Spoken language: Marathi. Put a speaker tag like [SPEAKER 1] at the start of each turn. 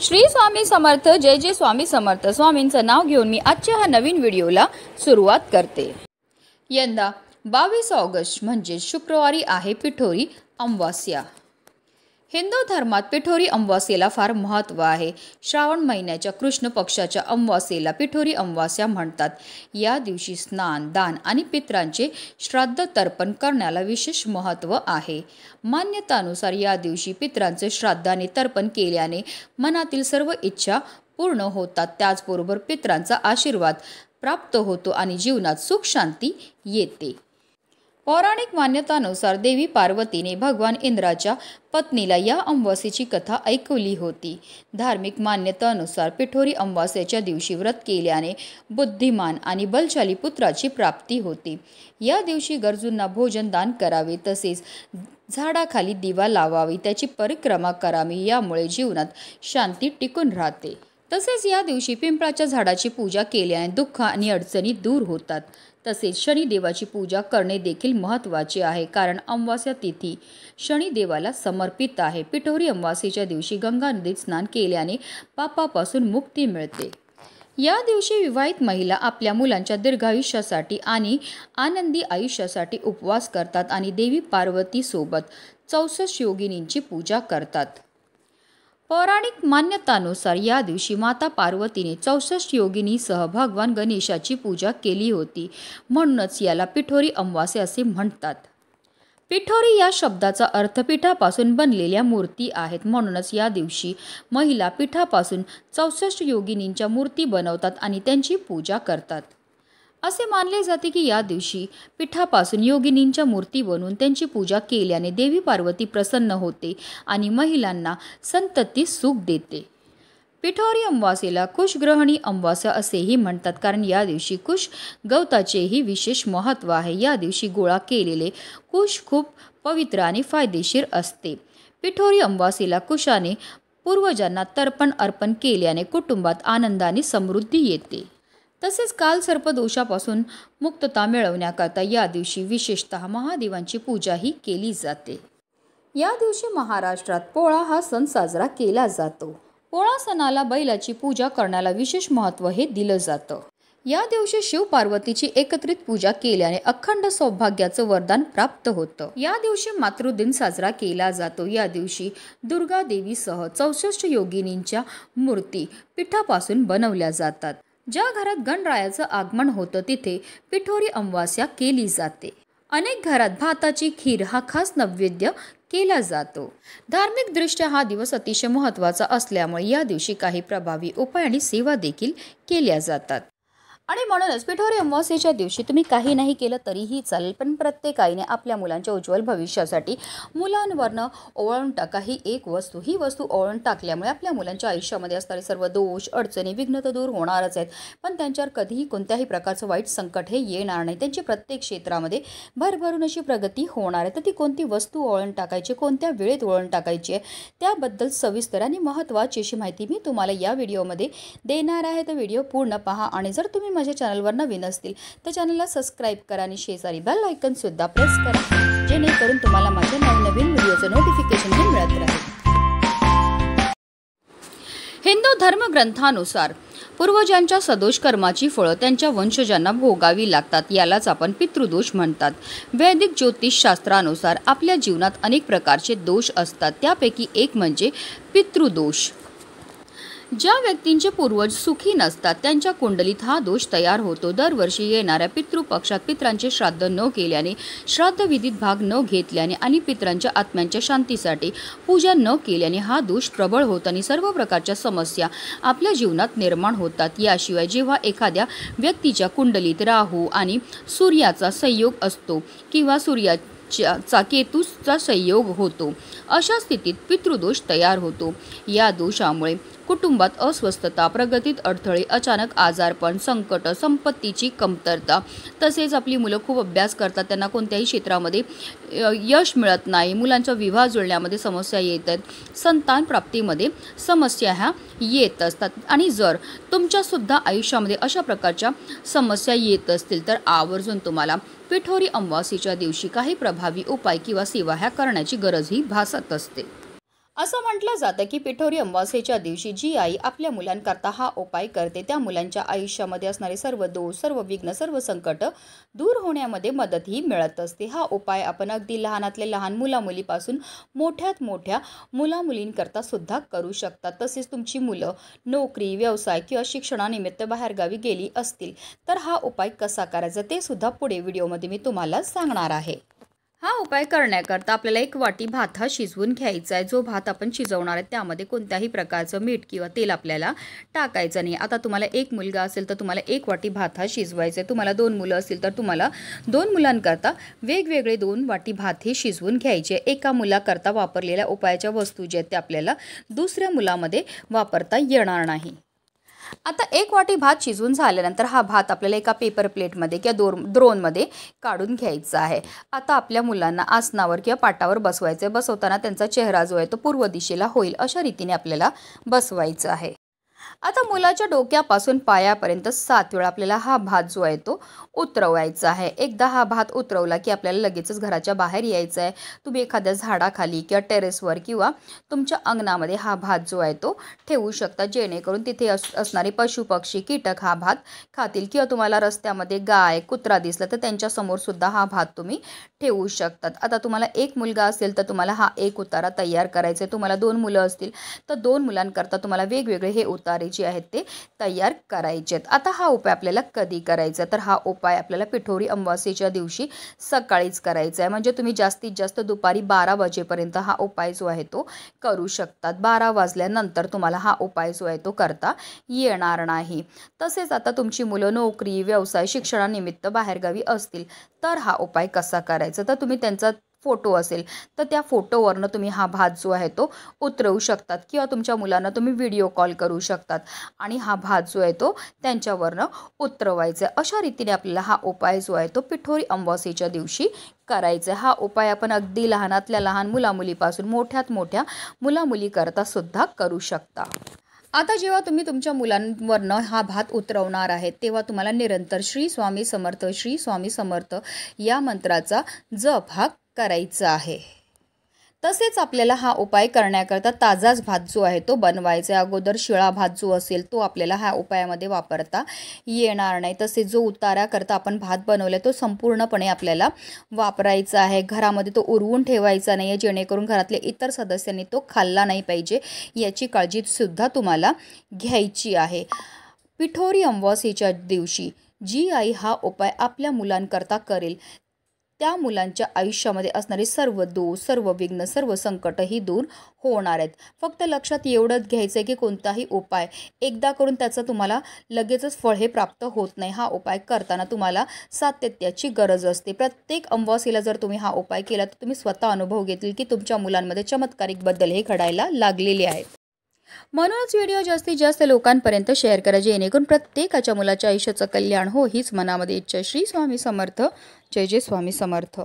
[SPEAKER 1] श्री स्वामी समर्थ। जय जय स्वामी समर्थ। स्वामींचं नाव घेऊन मी आजच्या हा नवीन व्हिडिओला सुरुवात करते। यंदा 22 ऑगस्ट म्हणजे शुक्रवारी आहे पिठोरी अमावास्या। हिंदू धर्मात पिठोरी अमावास्येला फार महत्त्व आहे। श्रावण महिन्याच्या कृष्ण पक्षाच्या अमावास्येला पिठोरी अमावास्या म्हणतात। या दिवशी स्नान, दान आणि पितरांचे श्राद्ध तर्पण करण्याला विशेष महत्त्व आहे। मान्यतानुसार या दिवशी पितरांचे श्राद्ध आणि तर्पण केल्याने मनातील सर्व इच्छा पूर्ण होतात। त्याचबरोबर पितरांचा आशीर्वाद प्राप्त होतो आणि जीवनात सुख शांती येते। पौराणिक मान्यतानुसार देवी पार्वतीने भगवान इंद्राच्या पत्नीला या अमावास्येची कथा ऐकवली होती। धार्मिक मान्यतेनुसार पिठोरी अमावास्येच्या दिवशी व्रत केल्याने बुद्धिमान आणि बलशाली पुत्राची प्राप्ती होते। या दिवशी गरजूंना भोजन दान करावे, तसेच झाडाखाली दिवा लावावी, त्याची परिक्रमा करावी, यामुळे जीवनात शांती टिकून राहते। तसेच या दिवशी पिंपळाच्या झाडाची पूजा केल्याने दुःख आणि अडचणी दूर होतात। तसेच शनिदेवाची पूजा करणे देखील महत्त्वाचे आहे, कारण अमावास्या तिथी शनिदेवाला समर्पित आहे। पिठोरी अमावास्येच्या दिवशी गंगा नदीत स्नान केल्याने पापापासून मुक्ती मिळते। या दिवशी विवाहित महिला आपल्या मुलांच्या दीर्घायुष्यासाठी आणि आनंदी आयुष्यासाठी उपवास करतात आणि देवी पार्वती सोबत 64 योगिनींची पूजा करतात। पौराणिक मान्यतानुसार या दिवशी माता पार्वतीने 64 योगिनीसह भगवान गणेशाची पूजा केली होती, म्हणूनच याला पिठोरी अमावास्या असे म्हणतात। पिठोरी या शब्दाचा अर्थ पिठापासून बनलेल्या मूर्ती आहेत, म्हणूनच या दिवशी महिला पिठापासून 64 योगिनींच्या मूर्ती बनवतात आणि त्यांची पूजा करतात। असे मानले जाते की या दिवशी पिठापासून योगिनींच्या मूर्ती बनवून त्यांची पूजा केल्याने देवी पार्वती प्रसन्न होते आणि महिलांना संतती सुख देते। पिठोरी अमावास्येला कुशग्रहणी अमावास्या असेही म्हणतात, कारण या दिवशी कुश गवताचेही विशेष महत्त्व आहे। या दिवशी गोळा केलेले कुश खूप पवित्र आणि फायदेशीर असते। पिठोरी अमावास्येला कुशाने पूर्वजांना तर्पण अर्पण केल्याने कुटुंबात आनंद आणि समृद्धी येते। तसेच कालसर्पदोषापासून मुक्तता मिळवण्याकरता या दिवशी विशेषतः महादेवांची पूजाही केली जाते। या दिवशी महाराष्ट्रात पोळा हा सण साजरा केला जातो। पोळा सणाला बैलाची पूजा करण्याला विशेष महत्त्व हे दिलं जातं। या दिवशी शिव पार्वतीची एकत्रित पूजा केल्याने अखंड सौभाग्याचं वरदान प्राप्त होतं। या दिवशी मातृदिन साजरा केला जातो। या दिवशी दुर्गा देवीसह 64 योगिनींच्या मूर्ती पिठापासून बनवल्या जातात। ज्या घरात गणरायाचं आगमन होतं तिथे पिठोरी अमावास्या केली जाते। अनेक घरात भाताची खीर हा खास नैवेद्य केला जातो। धार्मिक दृष्ट्या हा दिवस अतिशय महत्त्वाचा असल्यामुळे या दिवशी काही प्रभावी उपाय आणि सेवा देखील केल्या जातात। आणि म्हणूनच पिठोरी अमावास्येच्या दिवशी तुम्ही काही नाही केलं तरीही चालेल, पण प्रत्येकाने आपल्या मुलांच्या उज्ज्वल भविष्यासाठी मुलांवरनं ओवाळून टाका ही एक वस्तू। ही वस्तू ओवाळून टाकल्यामुळे आपल्या मुलांच्या आयुष्यामध्ये असणारे सर्व दोष, अडचणी, विघ्न तर दूर होणारच आहेत, पण त्यांच्यावर कधीही कोणत्याही प्रकारचं वाईट संकट हे येणार नाही। त्यांची प्रत्येक क्षेत्रामध्ये भरभरून अशी प्रगती होणार आहे। तर ती कोणती वस्तू ओवाळून टाकायची, कोणत्या वेळेत ओवाळून टाकायची आहे, त्याबद्दल सविस्तर आणि महत्त्वाची अशी माहिती मी तुम्हाला या व्हिडिओमध्ये देणार आहे। तर व्हिडिओ पूर्ण पहा आणि जर तुम्ही माझ्या चॅनलवर नवीन असतील तर चॅनलला सबस्क्राईब करा आणि शेजारी बेल आयकॉन सुद्धा प्रेस करा, जेणेकरून तुम्हाला माझ्या नवीन व्हिडिओचं नोटिफिकेशन हे मिळत राहील। हिंदू धर्मग्रंथानुसार पूर्वजांच्या सदोष कर्माची फळं त्यांच्या वंशजांना भोगावी लागतात, यालाच आपण पितृदोष म्हणतात। वैदिक ज्योतिष शास्त्रानुसार आपल्या जीवनात अनेक प्रकारचे दोष असतात, त्यापैकी एक म्हणजे पितृदोष। ज्या व्यक्तींचे पूर्वज सुखी नसतात त्यांच्या कुंडलीत हा दोष तयार होतो। दरवर्षी येणाऱ्या पितृपक्षात पितरांचे श्राद्ध न केल्याने, श्राद्धविधीत भाग न घेतल्याने आणि पितरांच्या आत्म्यांच्या शांतीसाठी पूजा न केल्याने हा दोष प्रबळ होतो आणि सर्व प्रकारच्या समस्या आपल्या जीवनात निर्माण होतात। याशिवाय जेव्हा एखाद्या व्यक्तीच्या कुंडलीत राहू आणि सूर्याचा संयोग असतो किंवा सूर्याचा केतूचा संयोग होतो, अशा स्थितीत पितृदोष तयार होतो। या दोषामुळे कुटुंबात अस्वस्थता, प्रगतीत अडथळे, अचानक आजारपण, संकट, संपत्तीची कमतरता, तसेच आपली मुलं खूप अभ्यास करतात, त्यांना कोणत्याही क्षेत्रामध्ये यश मिळत नाही, मुलांच्या विवाह जुळण्यामध्ये समस्या येतात, संतान प्राप्तीमध्ये समस्या ह्या येत असतात। आणि जर तुमच्यासुद्धा आयुष्यामध्ये अशा प्रकारच्या समस्या येत असतील तर आवर्जून तुम्हाला पिठोरी अमावास्येच्या दिवशी काही प्रभावी उपाय किंवा सेवा ह्या करण्याची गरजही भासत असते। असं म्हटलं जातं की पिठोरी अमावास्येच्या दिवशी जी आई आपल्या मुलांकरता हा उपाय करते त्या मुलांच्या आयुष्यामध्ये असणारे सर्व दोष, सर्व विघ्न, सर्व संकट दूर होण्यामध्ये मदतही मिळत असते. हा उपाय आपण अगदी लहानातले लहान मुलामुलीपासून मोठ्यात मोठ्या मुलामुलींकरता सुद्धा करू शकतात. तसेच तुमची मुलं नोकरी, व्यवसाय किंवा शिक्षणानिमित्त बाहेरगावी गेली असतील तर हा उपाय कसा करायचा ते सुद्धा पुढे व्हिडिओमध्ये मी तुम्हाला सांगणार आहे. हा उपाय करण्याकरता आपल्याला एक वाटी भात हा शिजवून घ्यायचा आहे. जो भात आपण शिजवणार आहे त्यामध्ये कोणत्याही प्रकारचं मीठ किंवा तेल आपल्याला टाकायचं नाही. आता तुम्हाला एक मुलगा असेल तर तुम्हाला एक वाटी भात हा शिजवायचा आहे. तुम्हाला 2 मुलं असतील तर तुम्हाला 2 मुलांकरता वेगवेगळे 2 वाटी भात हे शिजवून घ्यायचे. एका मुलाकरता वापरलेल्या उपायाच्या वस्तू ज्या आहेत त्या आपल्याला दुसऱ्या मुलामध्ये वापरता येणार नाही. आता एक वाटी भात शिजवून झाल्यानंतर हा भात आपल्याला एका पेपर प्लेटमध्ये किंवा द्रोणमध्ये काढून घ्यायचा आहे. आता आपल्या मुलांना आसनावर किंवा पाटावर बसवायचं आहे. बसवताना त्यांचा चेहरा जो आहे तो पूर्व दिशेला होईल अशा रीतीने आपल्याला बसवायचं आहे. आता मुलाच्या डोक्यापासून पायापर्यंत 7 वेळा आपल्याला हा भात जो आहे तो उतरवायचा आहे. एकदा हा भात उतरवला की आपल्याला लगेचच घराच्या बाहेर यायचं आहे. तुम्ही एखाद्या झाडाखाली किंवा टेरेसवर किंवा तुमच्या अंगणामध्ये हा भात जो आहे तो ठेवू शकता, जेणेकरून तिथे असणारे पशु पक्षी कीटक हा भात खातील. किंवा तुम्हाला रस्त्यामध्ये गाय कुत्रा दिसला तर त्यांच्यासमोर सुद्धा हा भात तुम्ही ठेवू शकतात. आता तुम्हाला एक मुलगा असेल तर तुम्हाला हा एक उतारा तयार करायचा आहे. तुम्हाला 2 मुलं असतील तर 2 मुलांकरता तुम्हाला वेगवेगळे हे उतारे जे आहेत ते तयार करायचे आहेत. आता हा उपाय आपल्याला कधी करायचा तर हा उपाय आपल्याला पिठोरी अमावास्येच्या दिवशी सकाळीच करायचा आहे. म्हणजे तुम्ही जास्तीत जास्त दुपारी 12 वाजेपर्यंत हा उपाय जो आहे तो करू शकतात. 12 वाजल्यानंतर तुम्हाला हा उपाय जो आहे तो करता येणार नाही. तसेच आता तुमची मुलं नोकरी, व्यवसाय, शिक्षणानिमित्त बाहेरगावी असतील तर हा उपाय कसा करायचा तर तुम्ही त्यांचा फोटो असेल तर त्या फोटोवरनं तुम्ही हा भात जो आहे तो उतरवू शकतात. किंवा तुमच्या मुलांना तुम्ही व्हिडिओ कॉल करू शकतात आणि हा भात जो आहे तो त्यांच्यावरनं उतरवायचा. अशा रीतीने आपल्याला हा उपाय जो आहे तो पिठोरी अमावास्येच्या दिवशी करायचा. हा उपाय आपण अगदी लहानातल्या लहान मुलामुलीपासून मोठ्यात मोठ्या मुलामुलीकरता सुद्धा करू शकता. आता जेव्हा तुम्ही तुमच्या मुलांवरनं हा भात उतरवणार आहे तेव्हा तुम्हाला निरंतर श्री स्वामी समर्थ, श्री स्वामी समर्थ या मंत्राचा जप हा करायचा आहे. तसेच आपल्याला हा उपाय करण्याकरता ताजाच भात जो आहे तो बनवायचा आहे. अगोदर शिळा भात जो असेल तो आपल्याला ह्या उपायामध्ये वापरता येणार नाही. तसेच जो उताराकरता आपण भात बनवला तो संपूर्णपणे आपल्याला वापरायचा आहे. घरामध्ये तो उरवून ठेवायचा नाही आहे, जेणेकरून घरातले इतर सदस्यांनी तो खाल्ला नाही पाहिजे याची काळजीसुद्धा तुम्हाला घ्यायची आहे. पिठोरी अमावास्येच्या दिवशी जी आई हा उपाय आपल्या मुलांकरता करेल त्या मुलांच्या आयुष्यामध्ये असणारे सर्व दोष, सर्व विघ्न, सर्व संकट ही दूर होणार आहेत. फक्त लक्षात एवढंच घ्यायचं आहे की कोणताही उपाय एकदा करून त्याचं तुम्हाला लगेचच फळ हे प्राप्त होत नाही. हा उपाय करताना तुम्हाला सातत्याची गरज असते. प्रत्येक अमावास्येला जर तुम्ही हा उपाय केला तर तुम्ही स्वतः अनुभव घेतील की तुमच्या मुलांमध्ये चमत्कारिक बदल हे घडायला लागलेले आहेत. म्हणूनच व्हिडिओ जास्तीत जास्त लोकांपर्यंत शेअर करा, जेणेकरून प्रत्येकाच्या मुलाच्या आयुष्याचं कल्याण हो हीच मनामध्ये इच्छा. श्री स्वामी समर्थ. जय जय स्वामी समर्थ.